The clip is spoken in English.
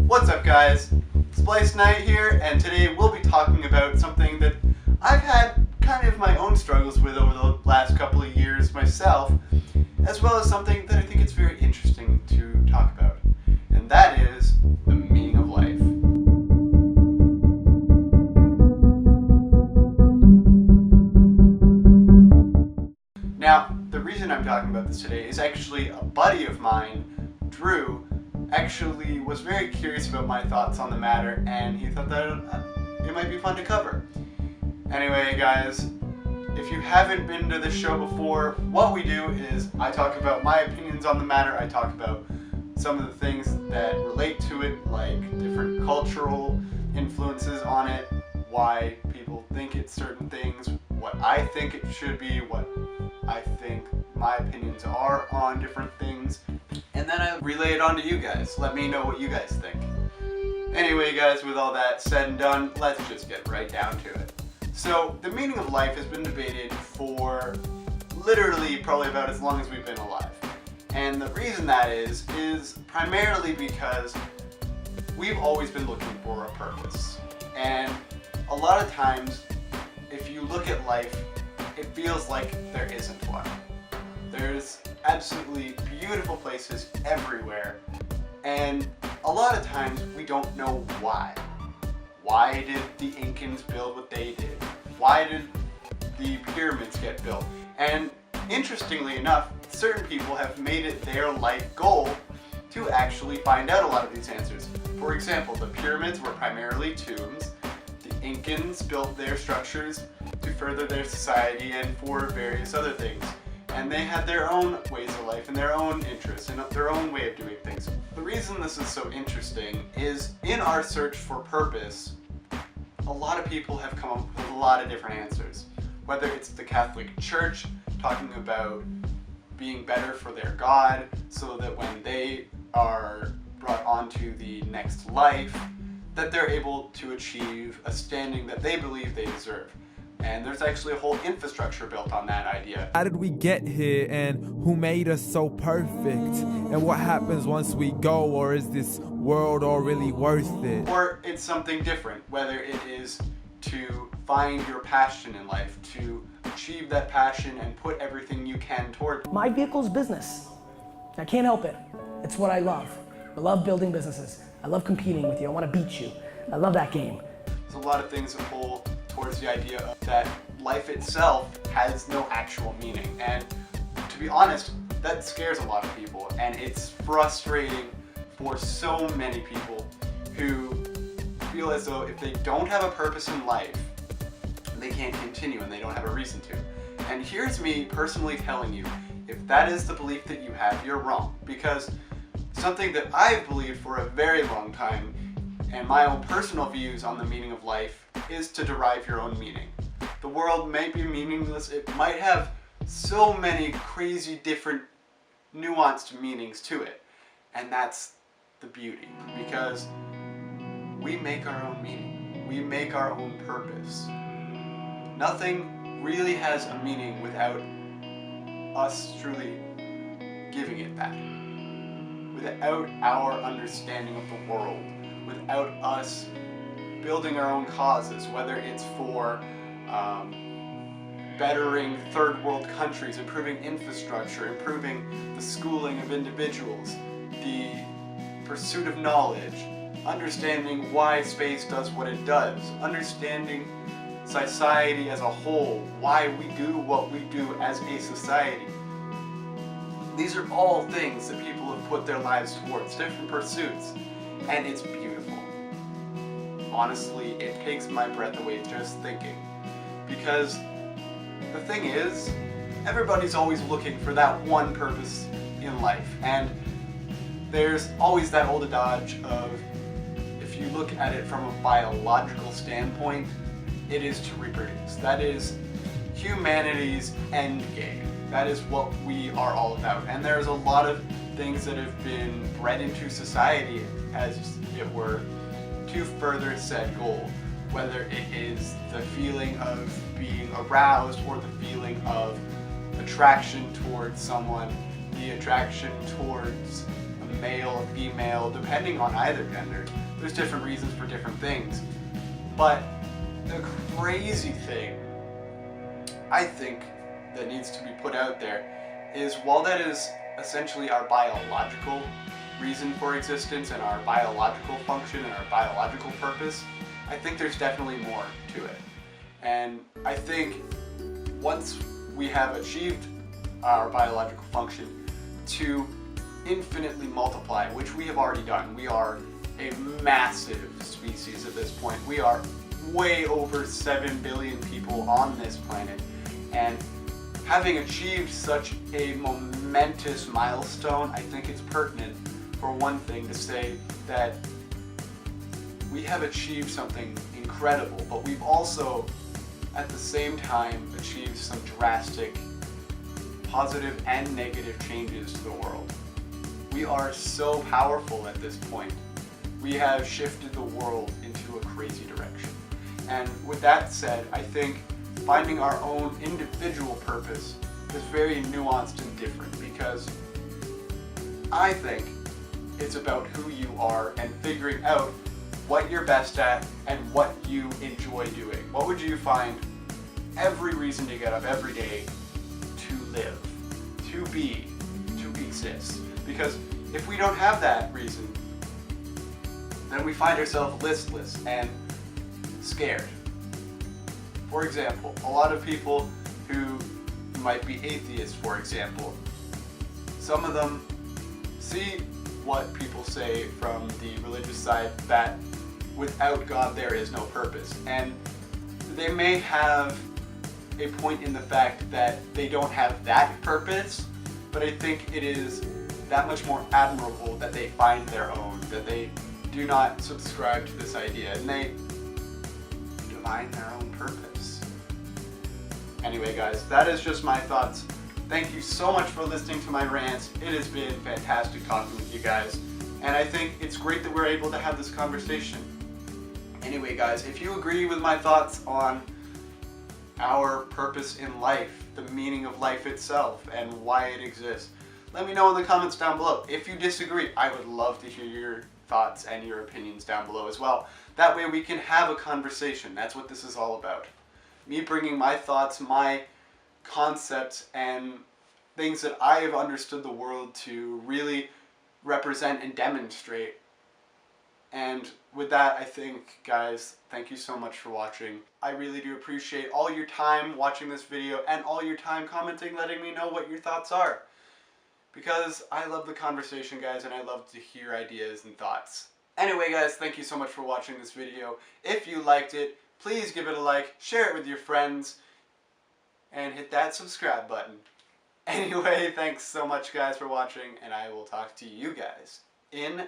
What's up guys? Splice Night here, and today we'll be talking about something that I've had kind of my own struggles with over the last couple of years myself, as well as something that I think it's very interesting to talk about, and that is the meaning of life. Now, the reason I'm talking about this today is actually a buddy of mine, Drew, actually was very curious about my thoughts on the matter, and he thought that it might be fun to cover. Anyway guys, if you haven't been to this show before, what we do is I talk about my opinions on the matter. I talk about some of the things that relate to it, like different cultural influences on it, why people think it's certain things, what I think it should be, what I think my opinions are on different things, and then I relay it on to you guys. Let me know what you guys think. Anyway guys, with all that said and done, let's just get right down to it. So, the meaning of life has been debated for literally probably about as long as we've been alive. And the reason that is primarily because we've always been looking for a purpose. And a lot of times, if you look at life, it feels like there isn't one. There's absolutely beautiful places everywhere, and a lot of times we don't know why. Why did the Incans build what they did? Why did the pyramids get built? And interestingly enough, certain people have made it their life goal to actually find out a lot of these answers. For example, the pyramids were primarily tombs. The Incans built their structures to further their society and for various other things. And they had their own ways of life and their own interests and their own way of doing things. The reason this is so interesting is in our search for purpose, a lot of people have come up with a lot of different answers. Whether it's the Catholic Church talking about being better for their God so that when they are brought onto the next life, that they're able to achieve a standing that they believe they deserve. And there's actually a whole infrastructure built on that idea. How did we get here, and who made us so perfect? And what happens once we go, or is this world all really worth it? Or it's something different, whether it is to find your passion in life, to achieve that passion and put everything you can toward it. My vehicle's business. I can't help it. It's what I love. I love building businesses. I love competing with you. I want to beat you. I love that game. There's a lot of things that pull towards the idea of that life itself has no actual meaning. And to be honest, that scares a lot of people, and it's frustrating for so many people who feel as though if they don't have a purpose in life, they can't continue and they don't have a reason to. And here's me personally telling you, if that is the belief that you have, you're wrong. Because something that I've believed for a very long time, and my own personal views on the meaning of life, is to derive your own meaning. The world may be meaningless, it might have so many crazy different nuanced meanings to it, and that's the beauty, because we make our own meaning, we make our own purpose. Nothing really has a meaning without us truly giving it that, without our understanding of the world, without us building our own causes, whether it's for bettering third world countries, improving infrastructure, improving the schooling of individuals, the pursuit of knowledge, understanding why space does what it does, understanding society as a whole, why we do what we do as a society. These are all things that people have put their lives towards, different pursuits, and it's beautiful. Honestly, it takes my breath away just thinking. Because the thing is, everybody's always looking for that one purpose in life. And there's always that old adage of, if you look at it from a biological standpoint, it is to reproduce. That is humanity's end game. That is what we are all about. And there's a lot of things that have been bred into society, as it were, to further said goal, whether it is the feeling of being aroused or the feeling of attraction towards someone, the attraction towards a male, a female, depending on either gender. There's different reasons for different things. But the crazy thing, I think, that needs to be put out there is, while that is essentially our biological reason for existence and our biological function and our biological purpose, I think there's definitely more to it. And I think once we have achieved our biological function to infinitely multiply, which we have already done, we are a massive species at this point. We are way over 7 billion people on this planet, and having achieved such a momentous milestone, I think it's pertinent, for one thing, to say that we have achieved something incredible, but we've also, at the same time, achieved some drastic positive and negative changes to the world. We are so powerful at this point. We have shifted the world into a crazy direction. And with that said, I think finding our own individual purpose is very nuanced and different, because I think it's about who you are and figuring out what you're best at and what you enjoy doing. What would you find every reason to get up every day to live, to be, to exist? Because if we don't have that reason, then we find ourselves listless and scared. For example, a lot of people who might be atheists, for example, some of them see what people say from the religious side, that without God there is no purpose. And they may have a point in the fact that they don't have that purpose, but I think it is that much more admirable that they find their own, that they do not subscribe to this idea, and they define their own purpose. Anyway guys, that is just my thoughts. Thank you so much for listening to my rants. It has been fantastic talking with you guys, and I think it's great that we're able to have this conversation. Anyway guys, if you agree with my thoughts on our purpose in life, the meaning of life itself, and why it exists, let me know in the comments down below. If you disagree, I would love to hear your thoughts and your opinions down below as well. That way we can have a conversation. That's what this is all about. Me bringing my thoughts, my concepts, and things that I have understood the world to really represent and demonstrate. And with that, I think, guys, thank you so much for watching. I really do appreciate all your time watching this video and all your time commenting, letting me know what your thoughts are. Because I love the conversation, guys, and I love to hear ideas and thoughts. Anyway, guys, thank you so much for watching this video. If you liked it, please give it a like, share it with your friends, and hit that subscribe button. Anyway, thanks so much, guys, for watching, and I will talk to you guys in